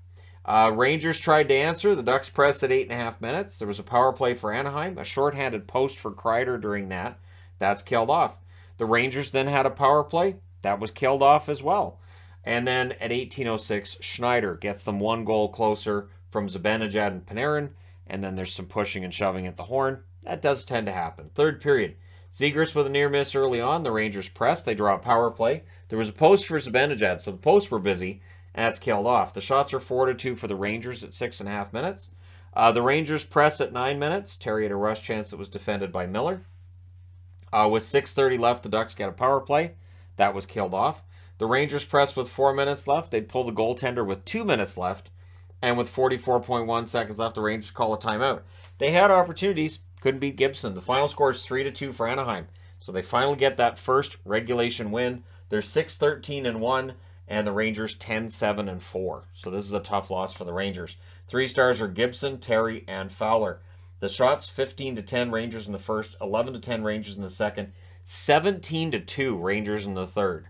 Rangers tried to answer. The Ducks pressed at 8.5 minutes. There was a power play for Anaheim. A shorthanded post for Kreider during that. That's killed off. The Rangers then had a power play. That was killed off as well. And then at 18:06, Schneider gets them 1 goal closer from Zibanejad and Panarin. And then there's some pushing and shoving at the horn. That does tend to happen. Third period. Zegras with a near miss early on. The Rangers press. They draw a power play. There was a post for Zibanejad, so the posts were busy. And that's killed off. The shots are 4-2 for the Rangers at 6.5 minutes. The Rangers press at 9 minutes. Terry had a rush chance that was defended by Miller. With 6:30 left, the Ducks get a power play. That was killed off. The Rangers press with 4 minutes left. They'd pull the goaltender with 2 minutes left. And with 44.1 seconds left, the Rangers call a timeout. They had opportunities. Couldn't beat Gibson. The final score is 3-2 for Anaheim. So they finally get that first regulation win. They're 6-13-1. And the Rangers 10-7-4. So this is a tough loss for the Rangers. 3 stars are Gibson, Terry, and Fowler. The shots, 15-10 Rangers in the first, 11-10 Rangers in the second, 17-2 Rangers in the third.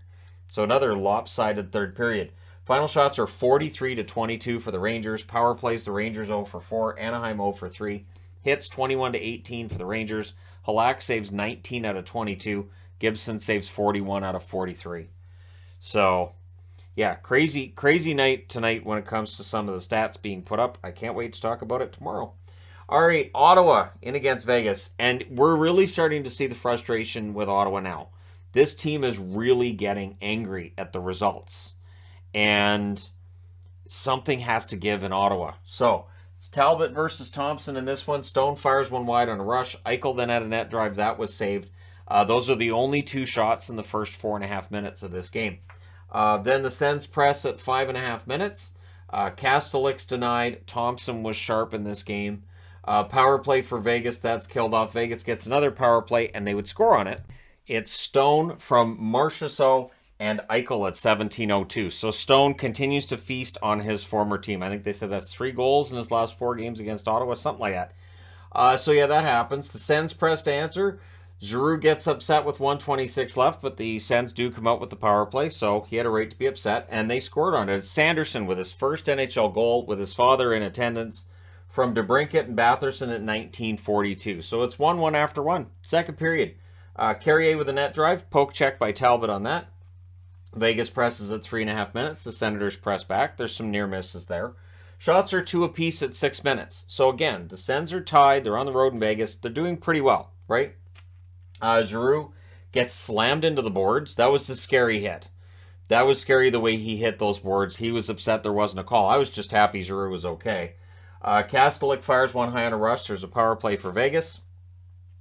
So another lopsided third period. Final shots are 43-22 for the Rangers. Power plays, the Rangers 0 for 4, Anaheim 0 for 3. Hits 21-18 for the Rangers. Halak saves 19 out of 22. Gibson saves 41 out of 43. So yeah, crazy night tonight when it comes to some of the stats being put up. I can't wait to talk about it tomorrow. All right, Ottawa in against Vegas. And we're really starting to see the frustration with Ottawa now. This team is really getting angry at the results. And something has to give in Ottawa. So it's Talbot versus Thompson in this one. Stone fires one wide on a rush. Eichel then had a net drive. That was saved. Those are the only 2 shots in the first 4.5 minutes of this game. Then the Sens press at 5.5 minutes. Kastelik's denied. Thompson was sharp in this game. Power play for Vegas. That's killed off. Vegas gets another power play, and they would score on it. It's Stone from Marchessault and Eichel at 17:02. So Stone continues to feast on his former team. I think they said that's 3 goals in his last 4 games against Ottawa, something like that. So yeah, that happens. The Sens press to answer. Giroux gets upset with 1:26 left, but the Sens do come out with the power play, so he had a right to be upset, and they scored on it. It's Sanderson with his first NHL goal, with his father in attendance. from DeBrincat and Batherson at 1942. So it's 1-1 after one. Second period. Carrier with a net drive. Poke check by Talbot on that. Vegas presses at 3.5 minutes. The Senators press back. There's some near misses there. Shots are 2 apiece at 6 minutes. So again, the Sens are tied. They're on the road in Vegas. They're doing pretty well, right? Giroux gets slammed into the boards. That was a scary hit. That was scary the way he hit those boards. He was upset there wasn't a call. I was just happy Giroux was okay. Kastelik fires one high on a rush. There's a power play for Vegas.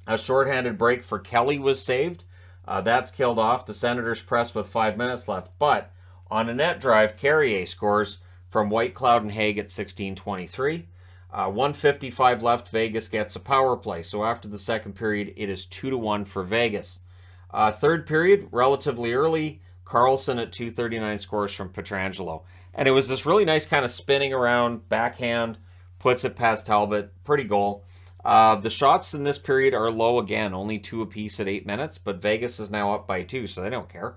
A shorthanded break for Kelly was saved. That's killed off. The Senators press with 5 minutes left. But on a net drive, Carrier scores from Whitecloud and Hague at 16:23. 1:55 left. Vegas gets a power play. So after the second period, it is 2-1 for Vegas. Third period, relatively early. Carlson at 2:39 scores from Pietrangelo. And it was this really nice kind of spinning around, backhand, puts it past Talbot. Pretty goal. The shots in this period are low again, only 2 apiece at 8 minutes, but Vegas is now up by 2, so they don't care.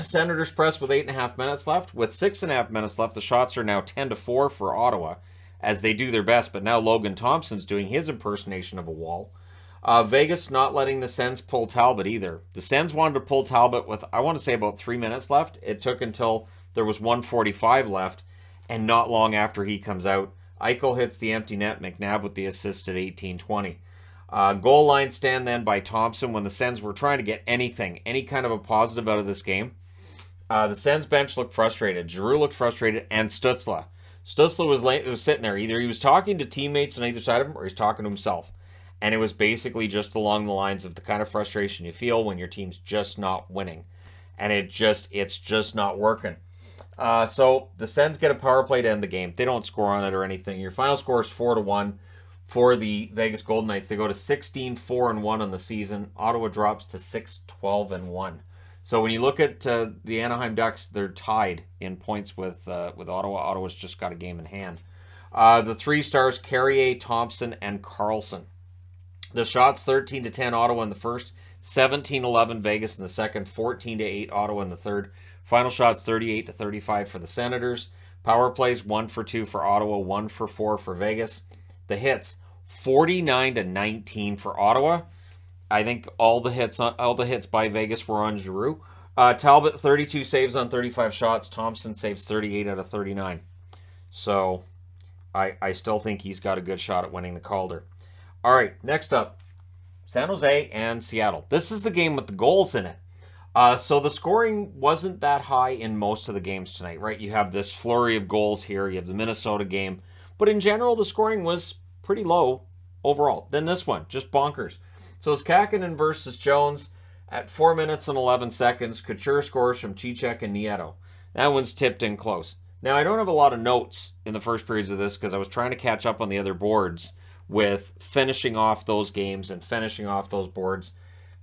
Senators press with 8.5 minutes left. With 6.5 minutes left, the shots are now 10-4 for Ottawa as they do their best, but now Logan Thompson's doing his impersonation of a wall. Vegas not letting the Sens pull Talbot either. The Sens wanted to pull Talbot with, I want to say, about 3 minutes left. It took until there was 1:45 left, and not long after he comes out, Eichel hits the empty net. McNabb with the assist at 18:20. Goal line stand then by Thompson when the Sens were trying to get anything, any kind of a positive out of this game. The Sens bench looked frustrated. Giroux looked frustrated, and Stützle. Stützle was sitting there. Either he was talking to teammates on either side of him, or he's talking to himself. And it was basically just along the lines of the kind of frustration you feel when your team's just not winning. And it's just not working. So the Sens get a power play to end the game. They don't score on it or anything. Your final score is 4-1 for the Vegas Golden Knights. They go to 16-4-1 on the season. Ottawa drops to 6-12-1. So when you look at the Anaheim Ducks, they're tied in points with Ottawa. Ottawa's just got a game in hand. The 3 stars, Carrier, Thompson, and Carlson. The shots 13-10 Ottawa in the first, 17-11 Vegas in the second, 14-8 Ottawa in the third. Final shots 38-35 for the Senators. Power plays 1 for 2 for Ottawa, 1 for 4 for Vegas. The hits 49-19 for Ottawa. I think all the hits by Vegas were on Giroux. Talbot 32 saves on 35 shots. Thompson saves 38 out of 39. So I still think he's got a good shot at winning the Calder. All right, next up, San Jose and Seattle. This is the game with the goals in it. So the scoring wasn't that high in most of the games tonight, right? You have this flurry of goals here. You have the Minnesota game. But in general, the scoring was pretty low overall. Then this one, just bonkers. So it's Kakinen versus Jones at 4 minutes and 11 seconds. Couture scores from Cechek and Nieto. That one's tipped in close. Now, I don't have a lot of notes in the first periods of this because I was trying to catch up on the other boards with finishing off those games and finishing off those boards.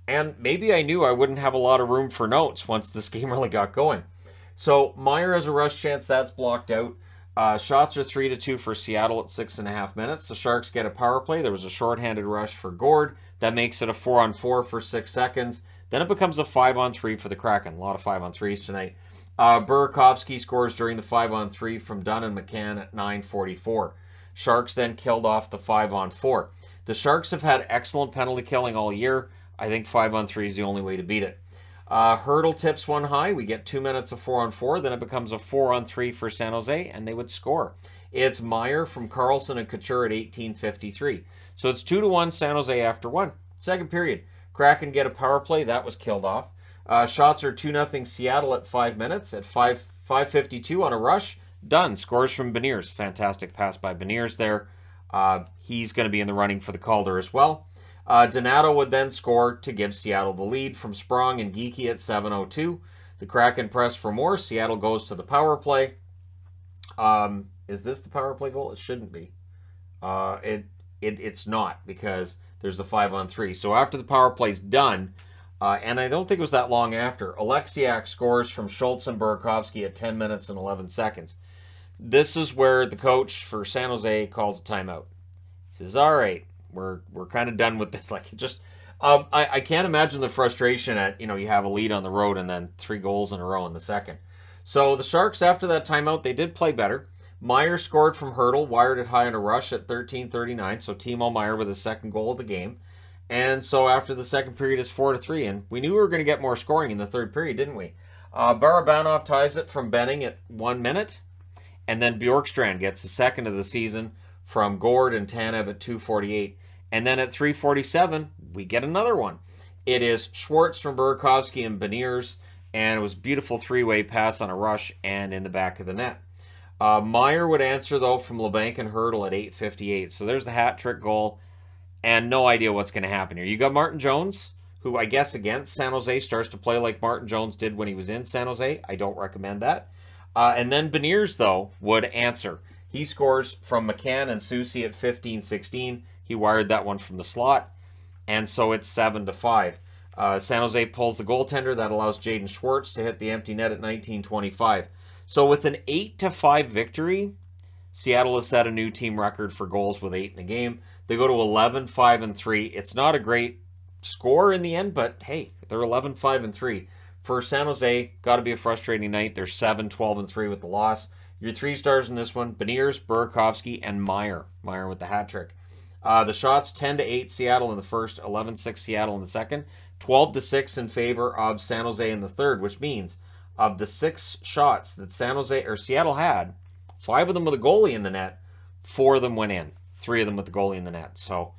And maybe I knew I wouldn't have a lot of room for notes once this game really got going. So Meyer has a rush chance. That's blocked out. Shots are 3-2 for Seattle at 6.5 minutes. The Sharks get a power play. There was a shorthanded rush for Gord. That makes it a 4-on-4 for 6 seconds. Then it becomes a 5-on-3 for the Kraken. A lot of 5-on-3s tonight. Burakovsky scores during the 5-on-3 from Dunn and McCann at 9:44. Sharks then killed off the 5-on-4. The Sharks have had excellent penalty killing all year. I think 5-on-3 is the only way to beat it. Hurdle tips one high. We get 2 minutes of 4-on-4. Then it becomes a 4-on-3 for San Jose, and they would score. It's Meyer from Carlson and Couture at 18:53. So it's 2-1 San Jose after 1. Second period. Kraken get a power play. That was killed off. Shots are 2-0 Seattle at 5 minutes. At 5:52 on a rush. Dunn scores from Beniers. Fantastic pass by Beniers there. He's going to be in the running for the Calder as well. Donato would then score to give Seattle the lead from Sprong and Geeky at 7:02. The Kraken press for more. Seattle goes to the power play. Is this the power play goal? It shouldn't be. It's not because there's the 5-on-3. So after the power play's done, and I don't think it was that long after, Alexiak scores from Schultz and Burakovsky at 10 minutes and 11 seconds. This is where the coach for San Jose calls a timeout. He says, all right, we're kind of done with this. Like, just, I can't imagine the frustration at, you have a lead on the road and then 3 goals in a row in the second. So the Sharks, after that timeout, they did play better. Meyer scored from Hurdle, wired it high on a rush at 13:39. So Timo Meyer with his second goal of the game. And so after the second period is 4-3. And we knew we were going to get more scoring in the third period, didn't we? Barabanov ties it from Benning at 1 minute. And then Bjorkstrand gets the second of the season from Gord and Tanev at 2:48. And then at 3:47, we get another one. It is Schwartz from Burakovsky and Beniers, and it was a beautiful three-way pass on a rush and in the back of the net. Meyer would answer, though, from LeBanc and Hurdle at 8:58. So there's the hat trick goal, and no idea what's going to happen here. You got Martin Jones, who I guess against San Jose starts to play like Martin Jones did when he was in San Jose. I don't recommend that. And then Beniers, though, would answer. He scores from McCann and Soucy at 15:16. He wired that one from the slot, and so it's 7-5. San Jose pulls the goaltender. That allows Jaden Schwartz to hit the empty net at 19:25. So with an 8-5 victory, Seattle has set a new team record for goals with 8 in a game. They go to 11-5-3. It's not a great score in the end, but hey, they're 11-5-3. For San Jose, got to be a frustrating night. They're 7-12-3 with the loss. Your 3 stars in this one: Beniers, Burakovsky, and Meyer. Meyer with the hat trick. The shots 10-8 Seattle in the first, 11-6 Seattle in the second, 12-6 in favor of San Jose in the third, which means of the 6 shots that Seattle had, 5 of them with a goalie in the net, 4 of them went in, 3 of them with the goalie in the net. So,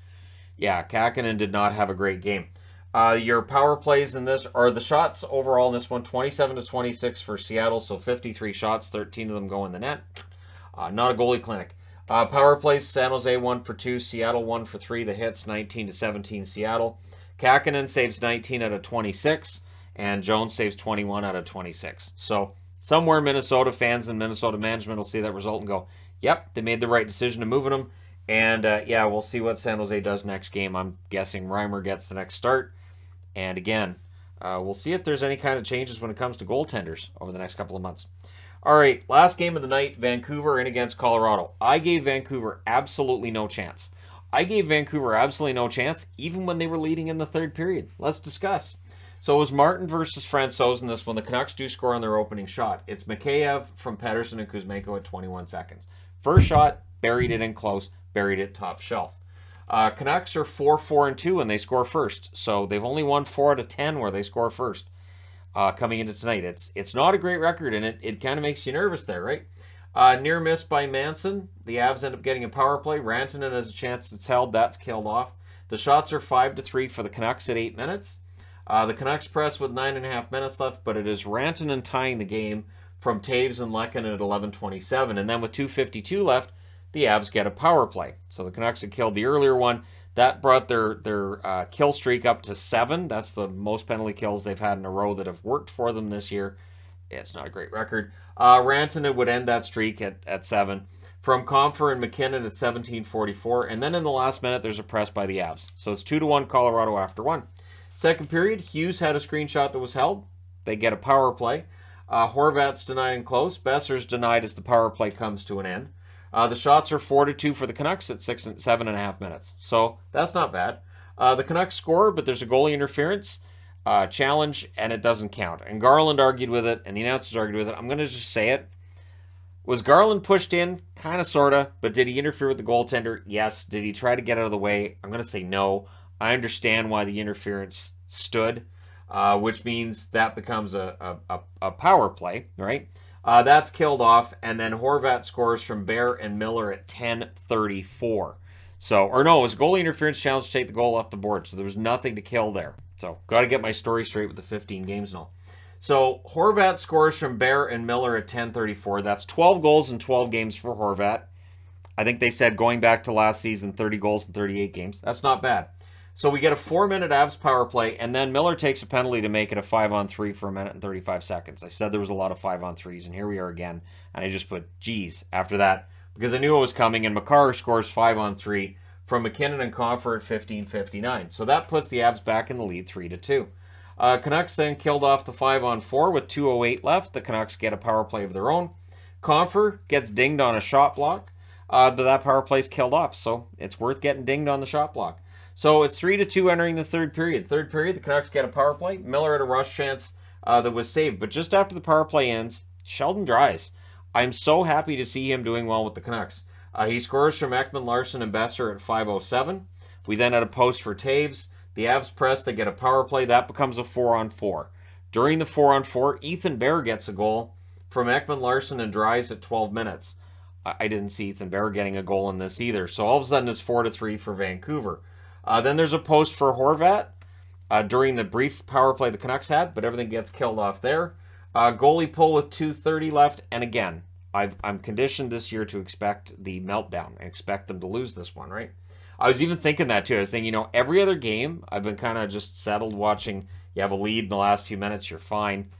yeah, Kakkonen did not have a great game. Your power plays in this, or the shots overall in this one, 27-26 for Seattle, so 53 shots, 13 of them go in the net. Not a goalie clinic. Power plays, San Jose 1 for 2, Seattle 1 for 3. The hits, 19-17 Seattle. Kakkonen saves 19 out of 26, and Jones saves 21 out of 26. So somewhere Minnesota fans and Minnesota management will see that result and go, yep, they made the right decision to moving them. And yeah, we'll see what San Jose does next game. I'm guessing Reimer gets the next start. And again, we'll see if there's any kind of changes when it comes to goaltenders over the next couple of months. All right, last game of the night, Vancouver in against Colorado. I gave Vancouver absolutely no chance. I gave Vancouver absolutely no chance, even when they were leading in the third period. Let's discuss. So it was Martin versus Francouz in this one. The Canucks do score on their opening shot. It's Mikheyev from Pettersson and Kuzmenko at 21 seconds. First shot, buried it in close, buried it top shelf. Canucks are 4-4-2 and they score first. So they've only won 4 out of 10 where they score first coming into tonight. It's not a great record, and it kind of makes you nervous there, right? Near miss by Manson. The Avs end up getting a power play. Rantanen has a chance that's held. That's killed off. The shots are 5-3 for the Canucks at 8 minutes. The Canucks press with 9.5 minutes left, but it is Rantanen tying the game from Taves and Lehkonen at 11:27. And then with 2:52 left, the Avs get a power play. So the Canucks had killed the earlier one. That brought their kill streak up to 7. That's the most penalty kills they've had in a row that have worked for them this year. It's not a great record. Rantanen would end that streak at 7. From Compher and McKinnon at 17:44. And then in the last minute, there's a press by the Avs. So it's 2-1 Colorado after 1. Second period, Hughes had a screenshot that was held. They get a power play. Horvat's denied and close. Besser's denied as the power play comes to an end. The shots are 4-2 for the Canucks at 7.5 minutes. So that's not bad. The Canucks score, but there's a goalie interference challenge, and it doesn't count. And Garland argued with it, and the announcers argued with it. I'm going to just say it. Was Garland pushed in? Kind of, sort of. But did he interfere with the goaltender? Yes. Did he try to get out of the way? I'm going to say no. I understand why the interference stood, which means that becomes a power play, right? That's killed off, and then Horvat scores from Bear and Miller at 10:34. So, or no, it was goalie interference challenge to take the goal off the board, so there was nothing to kill there. So, got to get my story straight with the 15 games and all. So, Horvat scores from Bear and Miller at 10:34. That's 12 goals in 12 games for Horvat. I think they said going back to last season, 30 goals in 38 games. That's not bad. So we get a 4-minute Avs power play, and then Miller takes a penalty to make it a 5-on-3 for 1 minute and 35 seconds. I said there was a lot of 5-on-3s, and here we are again. And I just put, geez, after that, because I knew it was coming, and Makar scores 5-on-3 from McKinnon and Compher at 15:59. So that puts the Avs back in the lead 3-2. Canucks then killed off the 5-on-4 with 2:08 left. The Canucks get a power play of their own. Compher gets dinged on a shot block, but that power play's killed off, so it's worth getting dinged on the shot block. So it's 3-2 entering the third period. Third period, the Canucks get a power play. Miller had a rush chance that was saved. But just after the power play ends, Sheldon Dries. I'm so happy to see him doing well with the Canucks. He scores from Ekman, Larson, and Besser at 5:07. We then had a post for Taves. The Avs press, they get a power play. That becomes a 4-on-4. During the 4-on-4, Ethan Bear gets a goal from Ekman, Larson, and Dries at 12 minutes. I didn't see Ethan Bear getting a goal in this either. So all of a sudden it's 4-3 for Vancouver. Then there's a post for Horvat during the brief power play the Canucks had, but everything gets killed off there. Goalie pull with 2:30 left. And again, I'm conditioned this year to expect the meltdown and expect them to lose this one, right? I was even thinking that too. I was thinking, every other game, I've been kind of just settled watching. You have a lead in the last few minutes, you're fine.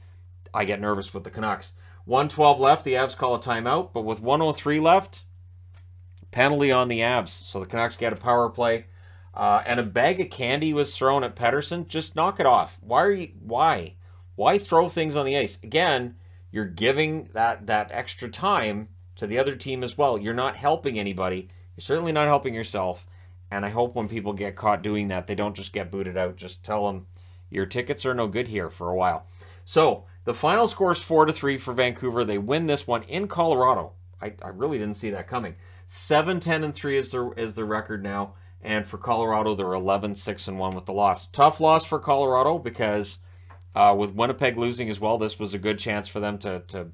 I get nervous with the Canucks. 1:12 left, the Avs call a timeout, but with 1:03 left, penalty on the Avs. So the Canucks get a power play. And a bag of candy was thrown at Pettersson. Just knock it off. Why throw things on the ice? Again, you're giving that extra time to the other team as well. You're not helping anybody. You're certainly not helping yourself. And I hope when people get caught doing that, they don't just get booted out. Just tell them your tickets are no good here for a while. So the final score is 4-3 for Vancouver. They win this one in Colorado. I really didn't see that coming. 7-10-3 is the record now. And for Colorado, they're 11-6-1 with the loss. Tough loss for Colorado because with Winnipeg losing as well, this was a good chance for them to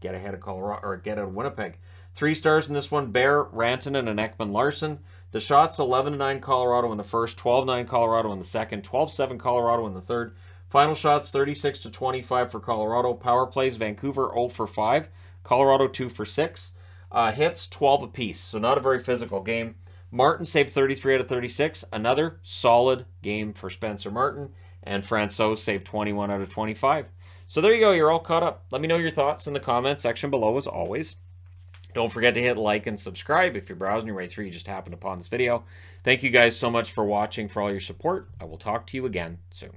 get ahead of Colorado or get out of Winnipeg. 3 stars in this one: Bear, Rantanen, and Ekman Larson. The shots: 11-9 Colorado in the first, 12-9 Colorado in the second, 12-7 Colorado in the third. Final shots: 36-25 for Colorado. Power plays: Vancouver 0 for 5, Colorado 2 for 6. Hits 12 apiece, so not a very physical game. Martin saved 33 out of 36. Another solid game for Spencer Martin. And Francouz saved 21 out of 25. So there you go. You're all caught up. Let me know your thoughts in the comment section below as always. Don't forget to hit like and subscribe if you're browsing your way through. You just happened upon this video. Thank you guys so much for watching, for all your support. I will talk to you again soon.